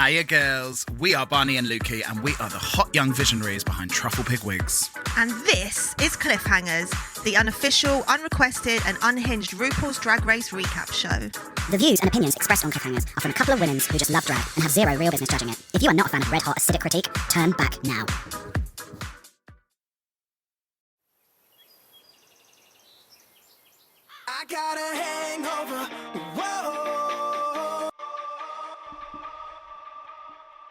Hiya girls, we are Barney and Lukey and we are the hot young visionaries behind Truffle Pig Wigs. And this is Cliffhangers, the unofficial, unrequested and unhinged RuPaul's Drag Race recap show. The views and opinions expressed on Cliffhangers are from a couple of women who just love drag and have zero real business judging it. If you are not a fan of red-hot acidic critique, turn back now. I got a hangover, whoa.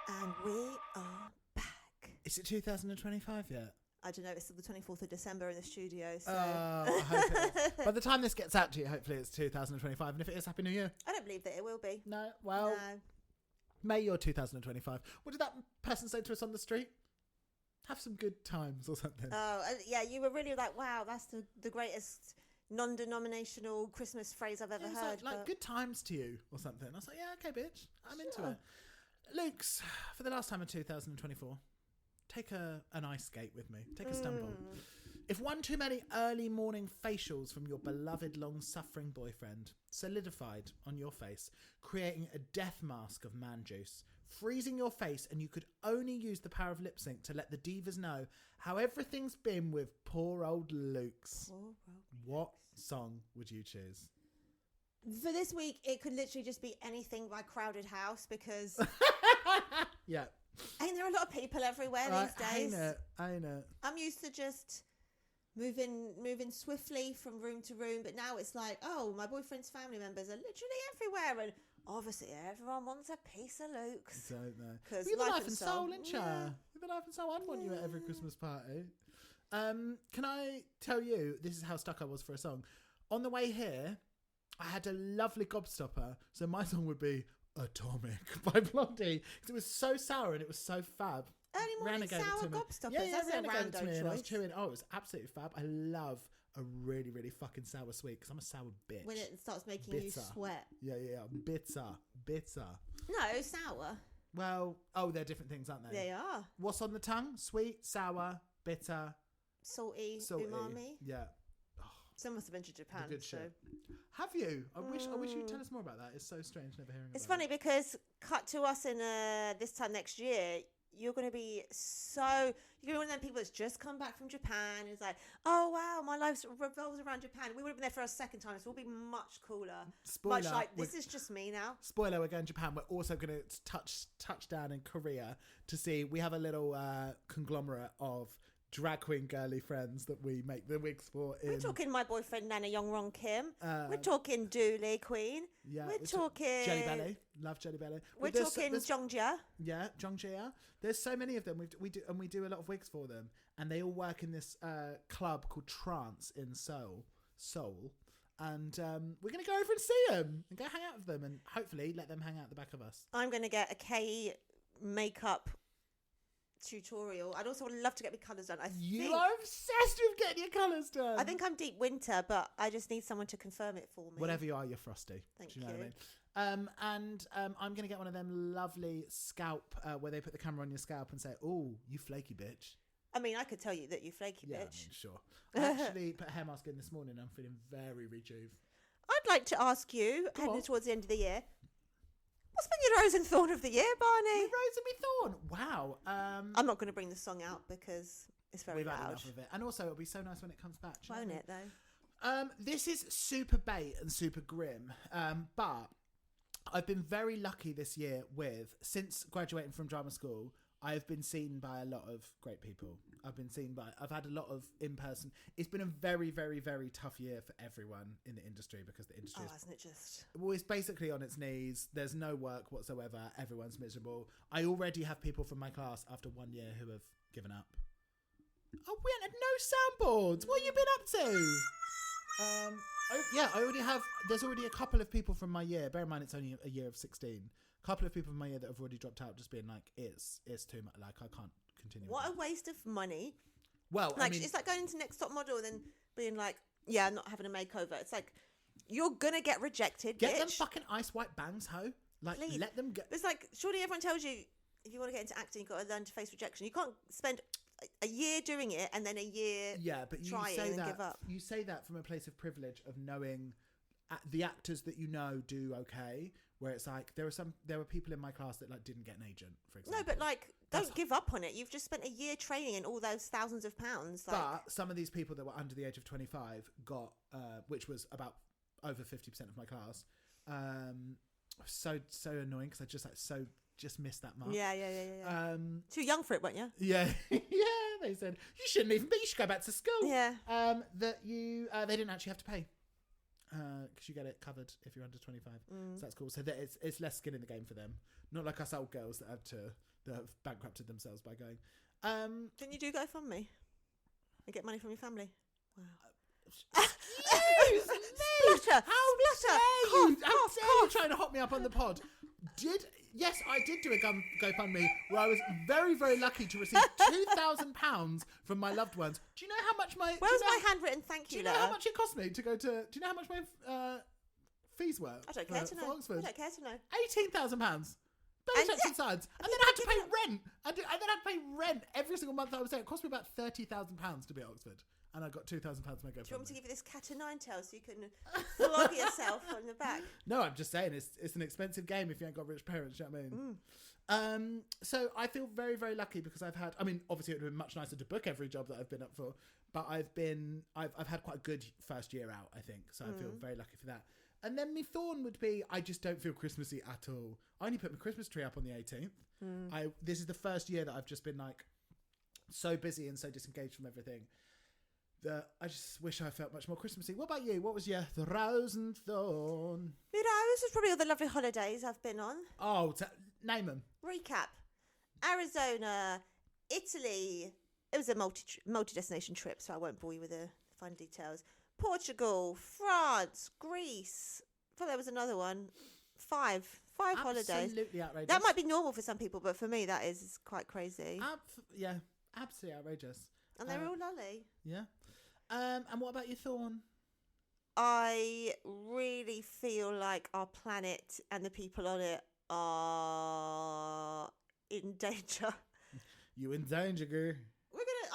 And we are back. Is it 2025 yet? I don't know, it's the 24th of December in the studio, so... I hope it is. By the time this gets out to you, hopefully it's 2025. And if it is, Happy New Year. I don't believe that it will be. No, well, No. May your 2025. What did that person say to us on the street? Have some good times or something. Oh, yeah, you were really like, wow, that's the greatest non-denominational Christmas phrase I've ever It was heard. like but... good times to you or something. I was like, yeah, okay, bitch. I'm into Sure. it. Luke's, for the last time in 2024, take an ice skate with me. Take a stumble. If one too many early morning facials from your beloved long-suffering boyfriend solidified on your face, creating a death mask of man juice, freezing your face, and you could only use the power of lip sync to let the divas know how everything's been with poor old Luke's, what song would you choose? For this week, it could literally just be anything by Crowded House because Yeah. ain't there a lot of people everywhere these days? I know. I'm used to just moving swiftly from room to room, but now it's like, oh, my boyfriend's family members are literally everywhere, and obviously everyone wants a piece of Luke's. Don't know. Because You're the life and soul, ain't ya? Yeah. You're the life and soul. I'd want you at every Christmas party. Can I tell you, this is how stuck I was for a song. On the way here, I had a lovely gobstopper, so my song would be Atomic by Blondie, because it was so sour and it was so fab. Early morning Rihanna gave it sour to me. gobstoppers. Yeah, That's a Rihanna gave it to rando me and I was choice. chewing. Oh, it was absolutely fab. I love a really, really fucking sour sweet, because I'm a sour bitch. When it starts making you Bitter. sweat. Yeah, bitter. No, sour. Well, they're different things, aren't they? They are. What's on the tongue? Sweet, sour, bitter, Salty, salty. umami. Yeah. Some must have been to Japan. The good so. shit. Have you? I wish you'd tell us more about that. It's so strange never hearing It's about funny it. because cut to us in this time next year, you're going to be you're one of them people that's just come back from Japan. It's like, oh wow, my life revolves around Japan. We would have been there for a second time, so we'll be much cooler. Spoiler, much like this is just me now. Spoiler, we're going to Japan. We're also going to touch down in Korea to see. We have a little conglomerate of drag queen girly friends that we make the wigs for. We're talking my boyfriend Nana Youngrong Kim. Uh, we're talking Dooley Queen. Yeah, we're talking Jelly Belly. Love Jelly Belly. We're talking Jongjia. Yeah, Jongjia. There's so many of them. We do a lot of wigs for them, and they all work in this club called Trance in Seoul. And we're going to go over and see them and go hang out with them, and hopefully let them hang out the back of us. I'm going to get a K makeup tutorial. I'd also love to get my colours done. You are obsessed with getting your colours done. I think I'm deep winter, but I just need someone to confirm it for me. Whatever you are, you're frosty. Thank Do you know you. what I mean? I'm going to get one of them lovely scalp where they put the camera on your scalp and say, "Oh, you flaky bitch." I mean, I could tell you that you flaky Yeah, bitch. I mean, sure. I actually put a hair mask in this morning. I'm feeling very rejuve. I'd like to ask you, Go heading on. towards the end of the year, what's been your rose and thorn of the year, Barney? The Rose and Me Thorn. Wow. I'm not going to bring the song out because it's very We've had loud. enough of it. And also, it'll be so nice when it comes back. do you know Won't what I it, mean? though? This is super bait and super grim. But I've been very lucky this year since graduating from drama school, I've been seen by a lot of great people. I've had a lot of in-person. It's been a very, very, very tough year for everyone in the industry because the industry Isn't it just? well, it's basically on its knees. There's no work whatsoever. Everyone's miserable. I already have people from my class after 1 year who have given up. Oh, we had no soundboards. What have you been up to? I already have. There's already a couple of people from my year. Bear in mind, it's only a year of 16. A couple of people from my year that have already dropped out, just being like, it's too much. Like, I can't continue. What with a waste of money. well, Like, I mean, it's like going to Next Top Model and then being like, yeah, I'm not having a makeover. It's like, you're going to get rejected, get bitch. them fucking ice white bangs, ho. Like, Please. let them get. It's like, surely everyone tells you, if you want to get into acting, you've got to learn to face rejection. You can't spend a year doing it and then a year Yeah, but you trying say and that give up. you say that from a place of privilege of knowing the actors that you know do okay. Where it's like there were people in my class that like didn't get an agent, for example. No, but like, don't give up on it. You've just spent a year training in all those thousands of pounds. Like... But some of these people that were under the age of 25 got, which was about over 50% of my class. So annoying because I just missed that mark. Yeah. Too young for it, weren't you? Yeah, They said you shouldn't even be. You should go back to school. Yeah. That you they didn't actually have to pay. Because you get it covered if you're under 25, so that's cool. So that it's less skin in the game for them, not like us old girls that have bankrupted themselves by going. Didn't you do GoFundMe and get money from your family? Wow. Excuse me. Splutter. How dare you trying to hot me up on the pod? Yes, I did do a GoFundMe where I was very, very lucky to receive £2,000 from my loved ones. Do you know how much my... Where was my handwritten thank you letter? Do you know how much it cost me to go to... Do you know how much my fees were? I don't care to know. Oxford? I don't care to know. £18,000. Belly checks and sides. And then I had to pay rent. And then I had to pay rent every single month I was there. It cost me about £30,000 to be at Oxford. And I got £2,000 to my GoFundMe. Do you want me to give you this cat o' nine tails so you can flog yourself on the back? No, I'm just saying it's an expensive game if you ain't got rich parents. You know what I mean? So I feel very, very lucky because I've had. I mean, obviously it would have been much nicer to book every job that I've been up for, but I've had quite a good first year out. I think so. I feel very lucky for that. And then my thorn would be I just don't feel Christmassy at all. I only put my Christmas tree up on the 18th. This is the first year that I've just been like so busy and so disengaged from everything. That I just wish I felt much more Christmassy. What about you? What was your rose and thorn? You know, this is probably all the lovely holidays I've been on. Oh, name them. Recap. Arizona, Italy. It was a multi-destination trip, so I won't bore you with the fine details. Portugal, France, Greece. I thought there was another one. Five holidays. Absolutely outrageous. That might be normal for some people, but for me that is quite crazy. Yeah, absolutely outrageous. And they're all lolly. Yeah. And what about your thorn? I really feel like our planet and the people on it are in danger. You in danger, girl.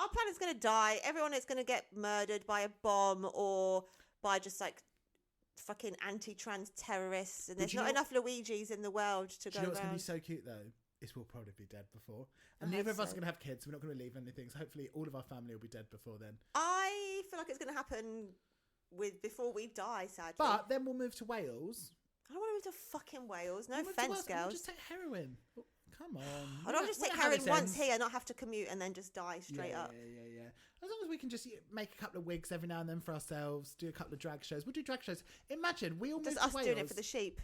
Our planet's gonna die. Everyone is gonna get murdered by a bomb or by just like fucking anti-trans terrorists. And there's not enough Luigis in the world to go around. You know what's gonna be so cute though? Is we'll probably be dead before. And neither of us are going to have kids. So we're not going to leave anything. So hopefully all of our family will be dead before then. I feel like it's going to happen before we die, sadly. But then we'll move to Wales. I don't want to move to fucking Wales. No We'll move to offence, Wales and girls. We'll just take heroin. Come on. I don't just take heroin once here, not have to commute and then just die straight up. Yeah. As long as we can just make a couple of wigs every now and then for ourselves, do a couple of drag shows. We'll do drag shows. Imagine we all move to Wales. Just us doing it for the sheep.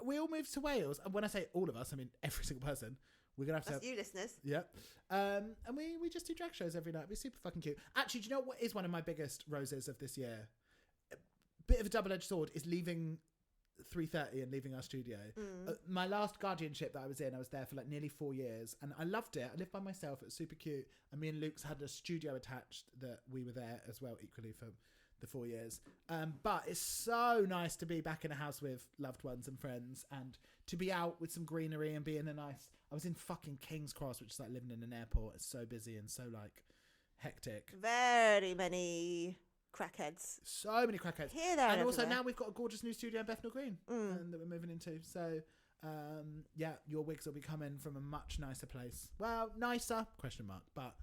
We all move to Wales. And when I say all of us, I mean every single person. We're going to have That's you listeners. Yep. And we just do drag shows every night. It'd be super fucking cute. Actually, do you know what is one of my biggest roses of this year? A bit of a double-edged sword is leaving 3:30 and leaving our studio. My last guardianship that I was there for like nearly 4 years. And I loved it. I lived by myself. It was super cute. And me and Luke's had a studio attached that we were there as well equally for the 4 years. But it's so nice to be back in a house with loved ones and friends and to be out with some greenery and be in a nice... I was in fucking King's Cross, which is like living in an airport. It's so busy and so like hectic. Very many crackheads. So many crackheads. Here, there, and also everywhere. now we've got a gorgeous new studio in Bethnal Green that we're moving into. So yeah, your wigs will be coming from a much nicer place. Well, nicer, question mark, but...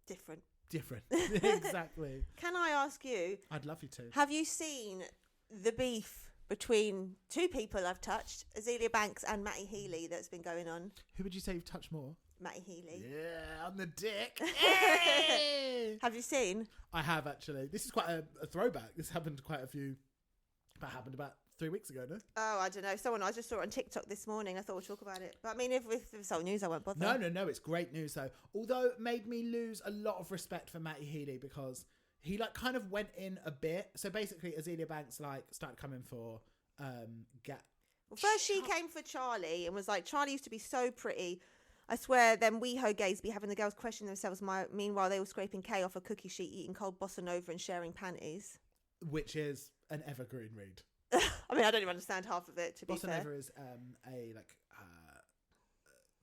Different. Exactly. Can I ask you? I'd love you to. Have you seen the beef between two people I've touched, Azealia Banks and Matty Healy, that's been going on? Who would you say you've touched more? Matty Healy. Yeah, on the dick. Hey! Have you seen? I have, actually. This is quite a throwback. This happened happened about 3 weeks ago, no? Oh, I don't know. I just saw it on TikTok this morning. I thought we'll talk about it. But I mean, if it's old news, I won't bother. No. It's great news, though. Although it made me lose a lot of respect for Matty Healy because he like kind of went in a bit. So basically, Azealia Banks like started coming for Well, first she came for Charlie and was like, Charlie used to be so pretty. I swear, them WeHo gays be having the girls question themselves. Meanwhile, they were scraping K off a cookie sheet, eating cold bossa nova and sharing panties. Which is an evergreen read. I mean, I don't even understand half of it, to be fair. Bossa Nova is a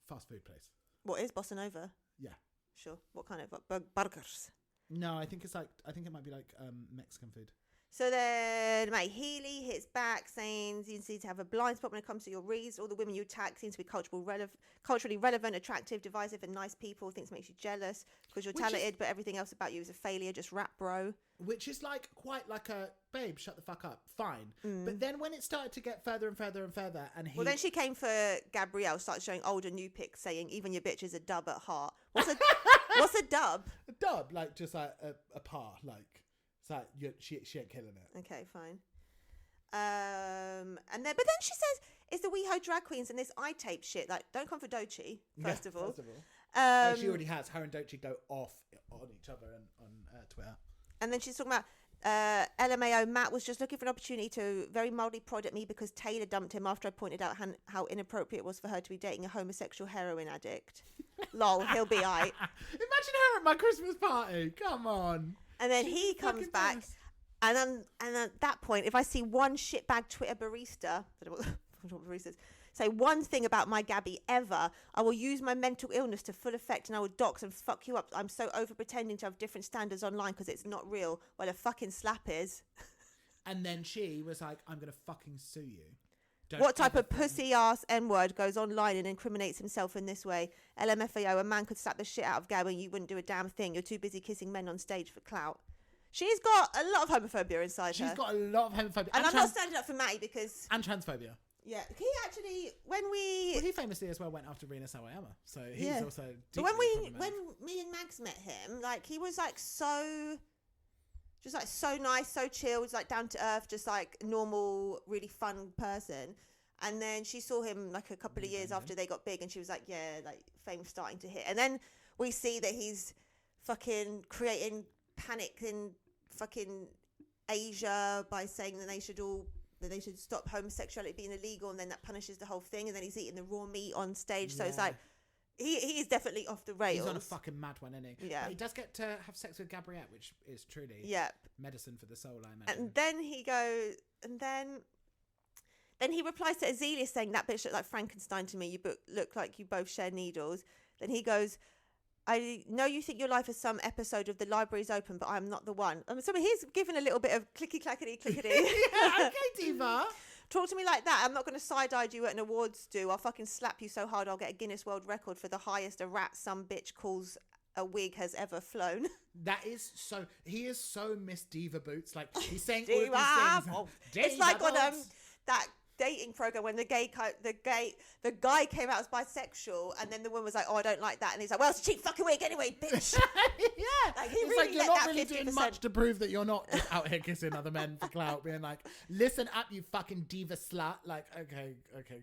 fast food place. What is bossa nova? Yeah. Sure. What kind of burgers? No, I think it might be like Mexican food. So then, mate, Healy hits back saying you need to have a blind spot when it comes to your reads. All the women you attack seem to be culturally relevant, attractive, divisive, and nice people. Things makes you jealous because you're talented, but everything else about you is a failure. Just rap, bro. Which is like quite like a babe, shut the fuck up. Fine. But then when it started to get further and further and further, and he... Well, then she came for Gabrielle, started showing old and new pics, saying even your bitch is a dub at heart. What's a dub? A dub, like just like a par, like. It's like she ain't killing it. Okay, fine. But then she says it's the WeHo drag queens and this eye tape shit. Like, don't come for Doechii, first of all. She already has. Her and Doechii go off on each other on Twitter. And then she's talking about LMAO. Matt was just looking for an opportunity to very mildly prod at me because Taylor dumped him after I pointed out how inappropriate it was for her to be dating a homosexual heroin addict. Lol, he'll be aight. Imagine her at my Christmas party. Come on. And then he comes back, and at that point, if I see one shitbag Twitter barista, I don't know what baristas, say one thing about my Gabby ever, I will use my mental illness to full effect and I will dox and fuck you up. I'm so over pretending to have different standards online because it's not real. Well, a fucking slap is. And then she was like, I'm going to fucking sue you. What type of pussy ass N-word goes online and incriminates himself in this way? LMFAO, a man could slap the shit out of Gabby and you wouldn't do a damn thing. You're too busy kissing men on stage for clout. She's got a lot of homophobia inside her. She's got a lot of homophobia. And I'm not standing up for Matty because... And transphobia. Yeah. He actually, when we... Well, he famously as well went after Rina Sawayama. So he's also... But when me and Mags met him, like, he was like so... Just like so nice, so chill, just like down to earth, just like normal, really fun person. And then she saw him like a couple of years after they got big and she was like, yeah, like fame's starting to hit. And then we see that he's fucking creating panic in fucking Asia by saying that they should stop homosexuality being illegal and then that punishes the whole thing. And then he's eating the raw meat on stage. So it's like, he is definitely off the rails. He's on a fucking mad one, isn't he? Yeah. But he does get to have sex with Gabrielle, which is truly medicine for the soul, I imagine. And then he goes, and then he replies to Azealia saying, that bitch looked like Frankenstein to me. You look like you both share needles. Then he goes, I know you think your life is some episode of The Library's Open, but I'm not the one. So he's given a little bit of clickety. Yeah, okay, diva. Talk to me like that. I'm not going to side-eye you at an awards do. I'll fucking slap you so hard I'll get a Guinness World Record for the highest a rat some bitch calls a wig has ever flown. That is so... He is so Miss Diva Boots. Like, he's saying Diva. all of these things. It's like on that dating program when the guy came out as bisexual and then the woman was like, oh, I don't like that, and he's like, well, it's a cheap fucking wig anyway, bitch. Yeah, like, it's like you're not really doing much to prove that you're not just out here kissing other men for clout, being like, listen up, you fucking diva slut. Like, okay,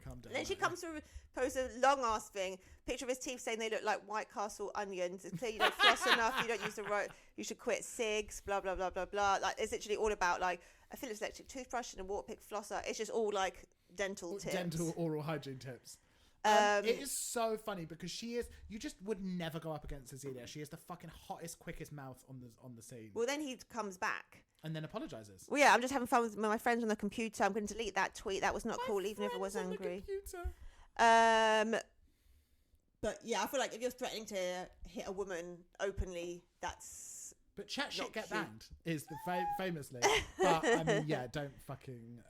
calm down. And then she comes to post a long ass thing, picture of his teeth saying they look like White Castle onions. It's clear you don't floss enough, you don't use the right, you should quit cigs, blah blah blah blah blah. Like, it's literally all about like a Philips electric toothbrush and a Waterpik flosser. It's just all like dental tips. Dental oral hygiene tips. It is so funny because you just would never go up against Azealia. She is the fucking hottest, quickest mouth on the scene. Well, then he comes back. And then apologises. Well, yeah, I'm just having fun with my friends on the computer. I'm going to delete that tweet. That was not cool, even if I was angry. But yeah, I feel like if you're threatening to hit a woman openly, that's... But chat shit get cute. banned is the famously. But I mean, yeah, don't fucking...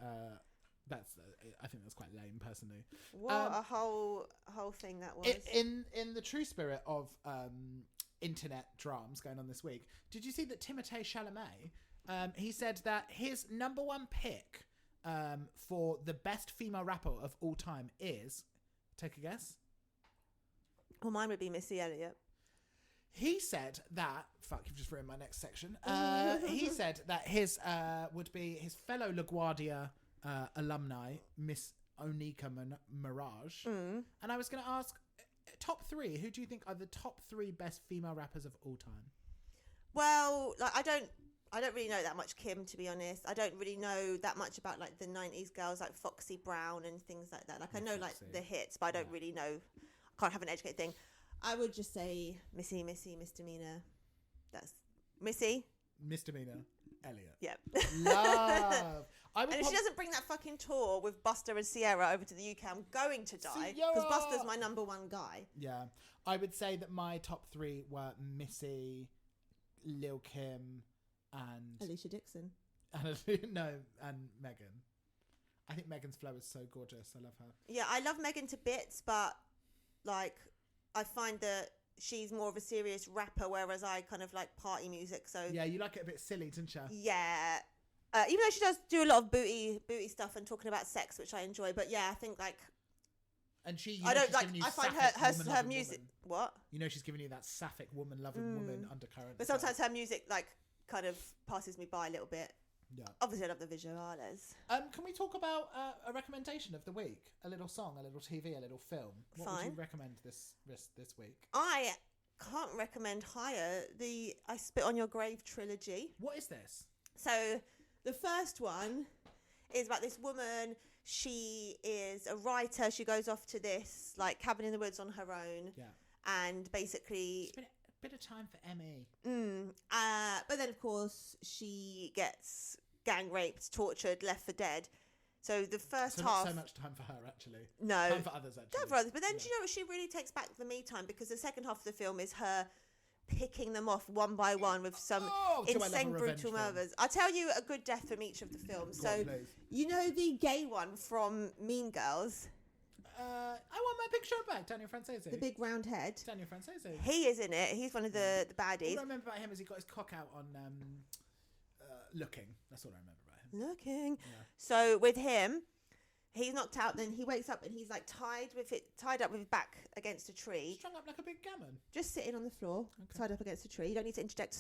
I think that's quite lame, personally. What a whole thing that was. In the true spirit of internet dramas going on this week, did you see that Timothée Chalamet, he said that his number one pick for the best female rapper of all time is, take a guess? Well, mine would be Missy Elliott. He said that, fuck, you've just ruined my next section. He said that his would be his fellow LaGuardia alumni, Miss Onika Mirage. And I was going to ask, top three, who do you think are the top three best female rappers of all time? Well, like I don't really know that much Kim, to be honest. I don't really know that much about like the 90s girls like Foxy Brown and things like that. Like I know like the hits, but I don't really know. I can't have an educated thing. I would just say Missy, Misdemeanor. That's Missy. Misdemeanor Elliot. Yep. Love. And if she doesn't bring that fucking tour with Busta and Sierra over to the UK, I'm going to die. Because Busta's my number one guy. Yeah. I would say that my top three were Missy, Lil' Kim, and... Alicia Dixon. And Megan. I think Megan's flow is so gorgeous. I love her. Yeah, I love Megan to bits, but like I find that she's more of a serious rapper, whereas I kind of like party music. So Yeah, you like it a bit silly, didn't you? yeah. Even though she does do a lot of booty stuff and talking about sex, which I enjoy, but yeah, I think like And she, I don't like. I find her music. Woman. What? You know, she's giving you that sapphic woman-loving woman undercurrent. But sometimes her music like kind of passes me by a little bit. Yeah. Obviously, I love the visuals. Can we talk about a recommendation of the week? A little song, a little TV, a little film. What would you recommend this week? I can't recommend higher the I Spit on Your Grave trilogy. What is this? So the first one is about this woman. She is a writer. She goes off to this like cabin in the woods on her own. Yeah. And basically, It's a bit of time for ME. but then of course she gets gang raped, tortured, left for dead. So the first half, not so much time for her actually. No, time for others actually. time for others. But then you know she really takes back the me time, because the second half of the film is her picking them off one by one with some insane brutal murders. I'll tell you a good death from each of the films. So you know the gay one from Mean Girls. I want my picture back. Daniel Francese. The big round head. Daniel Francese. He is in it. He's one of the baddies. All I remember about him is he got his cock out on Looking. That's all I remember about him. Looking. Yeah. So with him, he's knocked out. Then he wakes up and he's like tied up with his back against a tree. Strung up like a big gammon. Just sitting on the floor, tied up against a tree. You don't need to interject